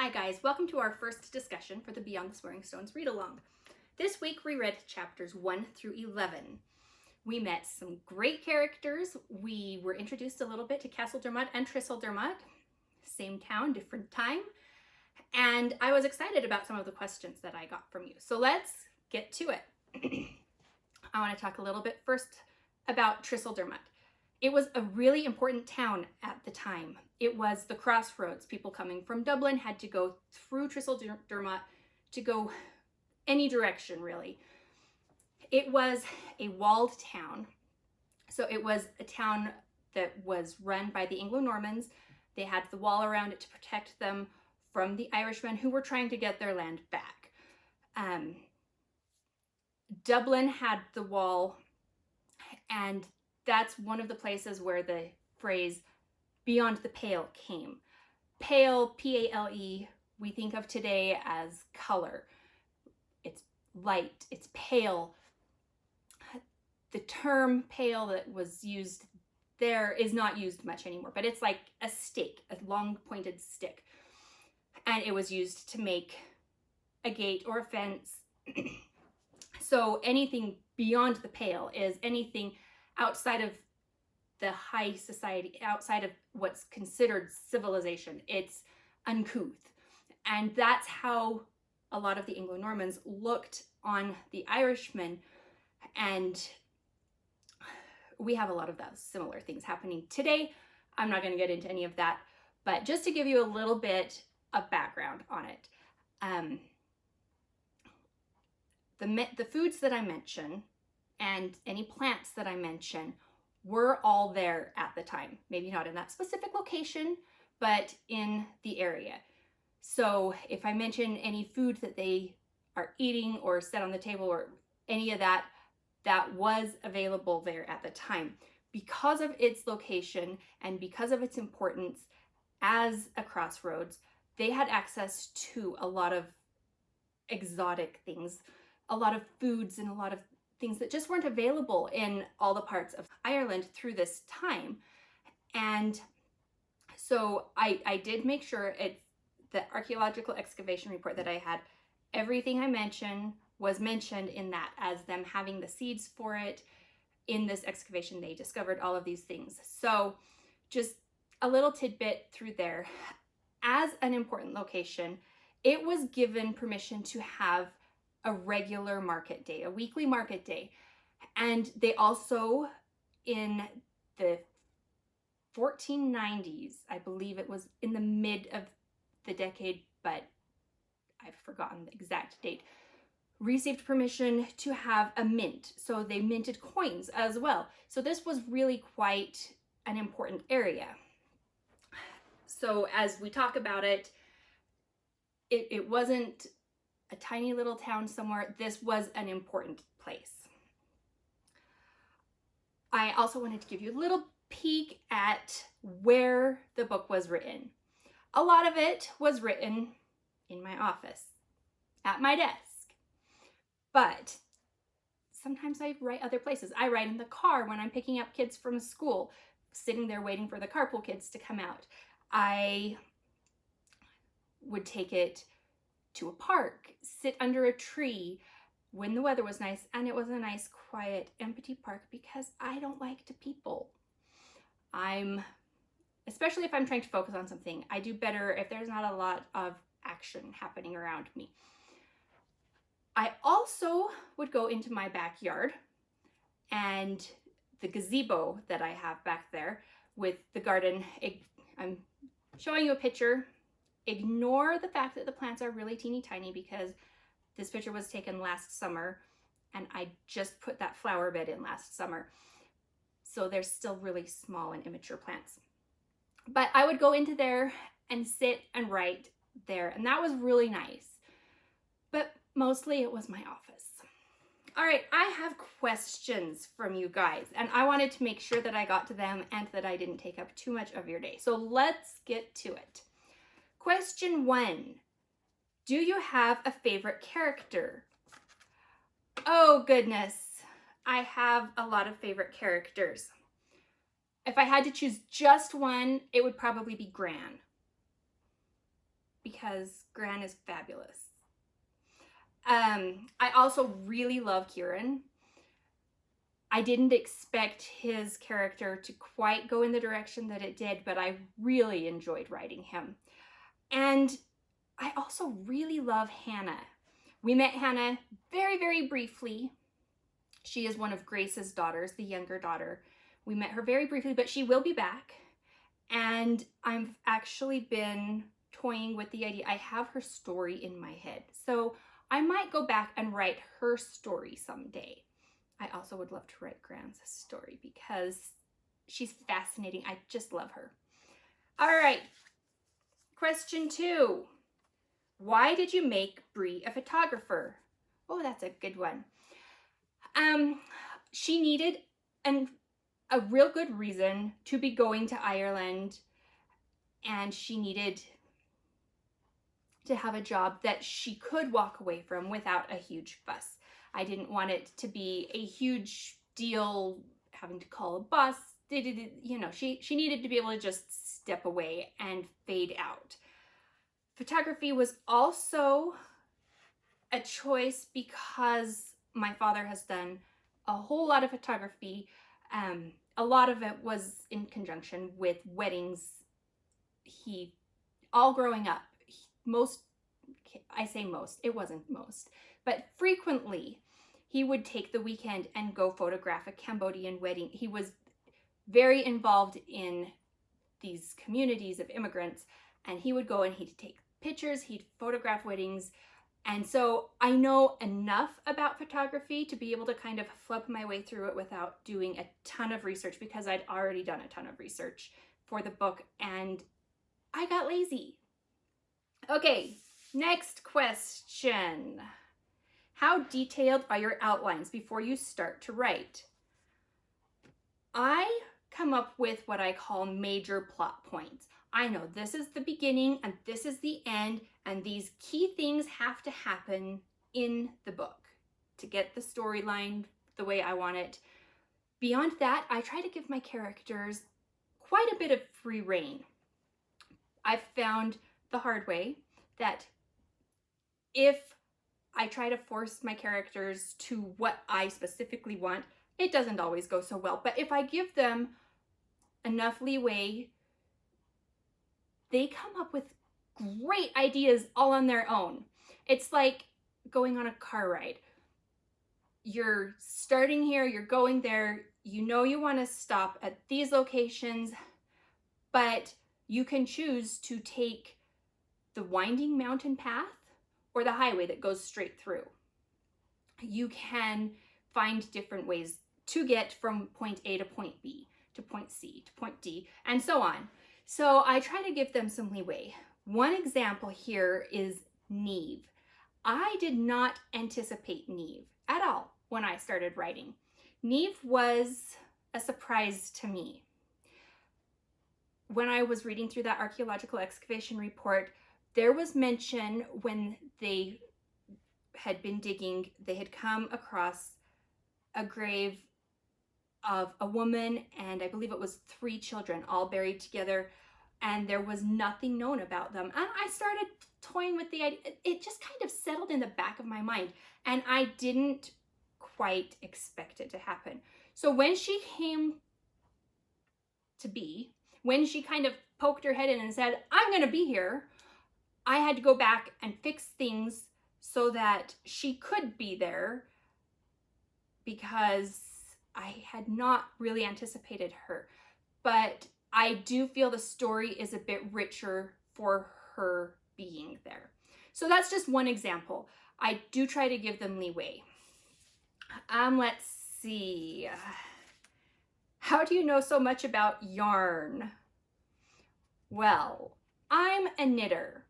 Hi guys, welcome to our first discussion for the Beyond the Swearing Stones read-along. This week we read chapters 1 through 11. We met some great characters. We were introduced a little bit to Tristledermot and Tristledermot. Same town, different time. And I was excited about some of the questions that I got from you. So let's get to it. I want to talk a little bit first about Tristledermot. It was a really important town at the time. It was the crossroads. People coming from Dublin had to go through Tristledermot to go any direction, really. It was a walled town. So it was a town that was run by the Anglo-Normans. They had the wall around it to protect them from the Irishmen who were trying to get their land back. Dublin had the wall, and that's one of the places where the phrase beyond the pale came. Pale, P-A-L-E, we think of today as color. It's light, it's pale. The term pale that was used there is not used much anymore, but it's like a stake, a long pointed stick. And it was used to make a gate or a fence. So anything beyond the pale is anything outside of the high society, outside of what's considered civilization. It's uncouth. And that's how a lot of the Anglo-Normans looked on the Irishmen. And we have a lot of those similar things happening today. I'm not going to get into any of that, but just to give you a little bit of background on it. The foods that I mention and any plants that I mention were all there at the time. Maybe not in that specific location, but in the area. So if I mention any food that they are eating or set on the table or any of that, that was available there at the time. Because of its location and because of its importance as a crossroads, they had access to a lot of exotic things, a lot of foods and a lot of things that just weren't available in all the parts of Ireland through this time. And so I did make sure the archaeological excavation report that I had, everything I mentioned was mentioned in that as them having the seeds for it. In this excavation, they discovered all of these things. So just a little tidbit through there. As an important location, it was given permission to have a regular market day, a weekly market day. And they also, in the 1490s, I believe it was in the mid of the decade, but I've forgotten the exact date, received permission to have a mint. So they minted coins as well. So this was really quite an important area. So as we talk about it, it wasn't a tiny little town somewhere. This was an important place. I also wanted to give you a little peek at where the book was written. A lot of it was written in my office, at my desk. But sometimes I write other places. I write in the car when I'm picking up kids from school, sitting there waiting for the carpool kids to come out. I would take it to a park, sit under a tree when the weather was nice and it was a nice, quiet, empty park because I don't like to people. Especially if I'm trying to focus on something, I do better if there's not a lot of action happening around me. I also would go into my backyard and the gazebo that I have back there with the garden. I'm showing you a picture. Ignore the fact that the plants are really teeny tiny because this picture was taken last summer and I just put that flower bed in last summer. So they're still really small and immature plants. But I would go into there and sit and write there, and that was really nice. But mostly it was my office. All right, I have questions from you guys, and I wanted to make sure that I got to them and that I didn't take up too much of your day. So let's get to it. Question 1. Do you have a favorite character? Oh goodness, I have a lot of favorite characters. If I had to choose just one, it would probably be Gran. because Gran is fabulous. I also really love Kieran. I didn't expect his character to quite go in the direction that it did, but I really enjoyed writing him. And I also really love Hannah. We met Hannah very, very briefly. She is one of Grace's daughters, the younger daughter. We met her very briefly, but she will be back. And I've actually been toying with the idea. I have her story in my head. So I might go back and write her story someday. I also would love to write Gran's story because she's fascinating. I just love her. All right. Question 2. Why did you make Bree a photographer? Oh, that's a good one. She needed a real good reason to be going to Ireland, and she needed to have a job that she could walk away from without a huge fuss. I didn't want it to be a huge deal having to call a bus. You know, she needed to be able to just step away and fade out. Photography was also a choice because my father has done a whole lot of photography. A lot of it was in conjunction with weddings. All growing up, it wasn't most, but frequently he would take the weekend and go photograph a Cambodian wedding. He was very involved in these communities of immigrants, and he would go and he'd take pictures, he'd photograph weddings. And so I know enough about photography to be able to kind of flip my way through it without doing a ton of research, because I'd already done a ton of research for the book and I got lazy. Okay, next question. How detailed are your outlines before you start to write? I come up with what I call major plot points. I know this is the beginning and this is the end, and these key things have to happen in the book to get the storyline the way I want it. Beyond that, I try to give my characters quite a bit of free rein. I've found the hard way that if I try to force my characters to what I specifically want, it doesn't always go so well. But if I give them enough leeway, they come up with great ideas all on their own. It's like going on a car ride. You're starting here, you're going there, you know you want to stop at these locations, but you can choose to take the winding mountain path or the highway that goes straight through. You can find different ways to get from point A to point B, to point C, to point D, and so on. So I try to give them some leeway. One example here is Neve. I did not anticipate Neve at all when I started writing. Neve was a surprise to me. When I was reading through that archaeological excavation report, there was mention when they had been digging, they had come across a grave of a woman and I believe it was 3 children all buried together, and there was nothing known about them. And I started toying with the idea. It just kind of settled in the back of my mind, and I didn't quite expect it to happen. So when she came to be, when she kind of poked her head in and said, I'm going to be here, I had to go back and fix things so that she could be there, because I had not really anticipated her. But I do feel the story is a bit richer for her being there. So that's just one example. I do try to give them leeway. Let's see. How do you know so much about yarn? Well, I'm a knitter.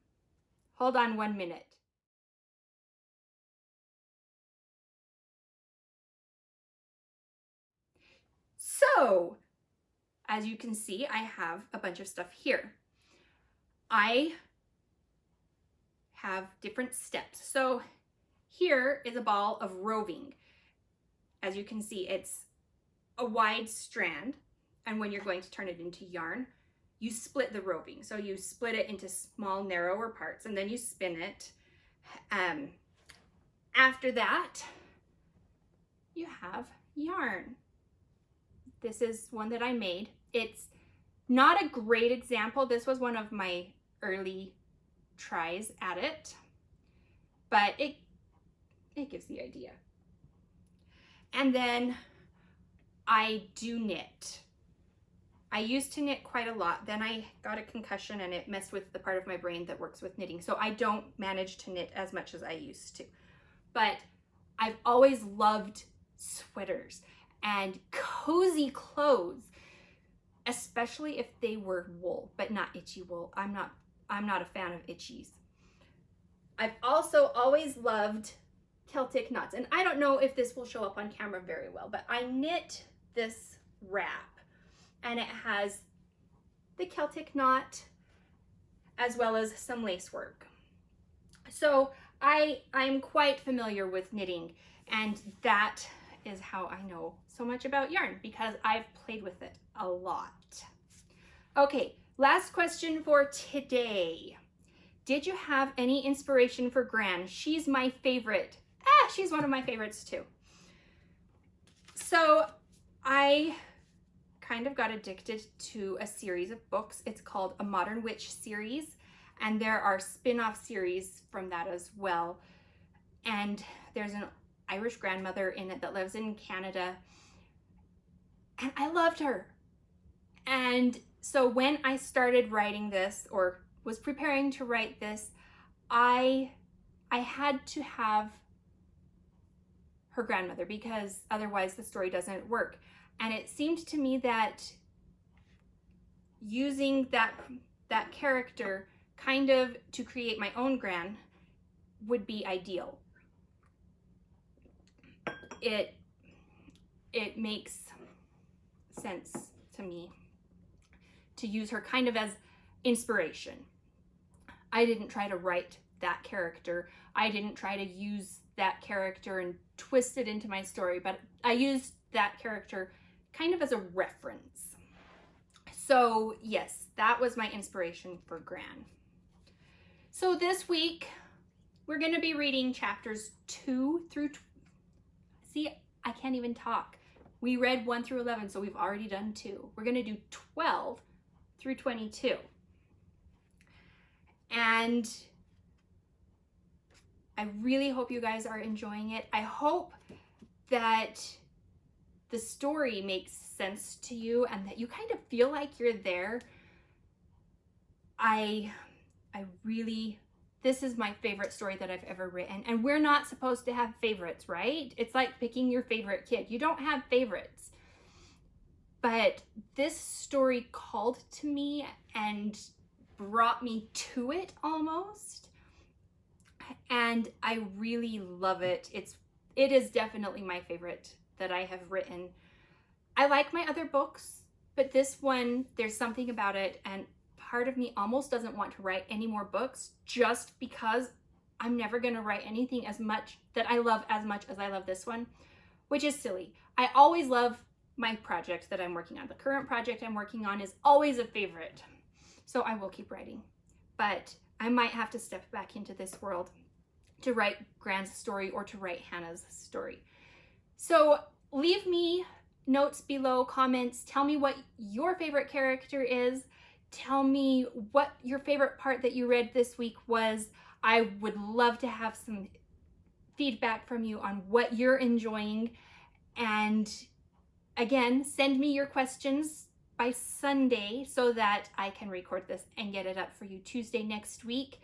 Hold on 1 minute. So, as you can see, I have a bunch of stuff here. I have different steps. So here is a ball of roving. As you can see, it's a wide strand, and when you're going to turn it into yarn, you split the roving. So you split it into small, narrower parts, and then you spin it. After that, you have yarn. This is one that I made. It's not a great example. This was one of my early tries at it, but it gives the idea. And then I do knit. I used to knit quite a lot. Then I got a concussion and it messed with the part of my brain that works with knitting. So I don't manage to knit as much as I used to. But I've always loved sweaters and cozy clothes, especially if they were wool, but not itchy wool. I'm not a fan of itchies. I've also always loved Celtic knots, and I don't know if this will show up on camera very well, but I knit this wrap, and it has the Celtic knot as well as some lace work. So I'm quite familiar with knitting, and that is how I know so much about yarn, because I've played with it a lot. Okay, last question for today. Did you have any inspiration for Gran? She's my favorite. She's one of my favorites too. So I kind of got addicted to a series of books. It's called A Modern Witch series, and there are spin-off series from that as well. And there's an Irish grandmother in it that lives in Canada, and I loved her. And so when I started writing this, or was preparing to write this, I had to have her grandmother, because otherwise the story doesn't work. And it seemed to me that using that character kind of to create my own Gran would be ideal. It makes sense to me to use her kind of as inspiration. I didn't try to write that character. I didn't try to use that character and twist it into my story, but I used that character kind of as a reference. So yes, that was my inspiration for Gran. So this week, we're gonna be reading chapters 2 through, see, I can't even talk. We read 1 through 11, so we've already done 2. We're gonna do 12 through 22. And I really hope you guys are enjoying it. I hope that the story makes sense to you and that you kind of feel like you're there. This is my favorite story that I've ever written. And we're not supposed to have favorites, right? It's like picking your favorite kid. You don't have favorites. But this story called to me and brought me to it almost. And I really love it. It is definitely my favorite that I have written. I like my other books, but this one, there's something about it, and part of me almost doesn't want to write any more books, just because I'm never gonna write anything as much that I love as much as I love this one, which is silly. I always love my project that I'm working on. The current project I'm working on is always a favorite. So I will keep writing, but I might have to step back into this world to write Gran's story or to write Hannah's story. So leave me notes below, comments. Tell me what your favorite character is. Tell me what your favorite part that you read this week was. I would love to have some feedback from you on what you're enjoying. And again, send me your questions by Sunday so that I can record this and get it up for you Tuesday next week.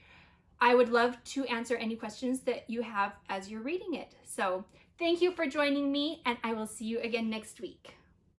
I would love to answer any questions that you have as you're reading it. So thank you for joining me, and I will see you again next week.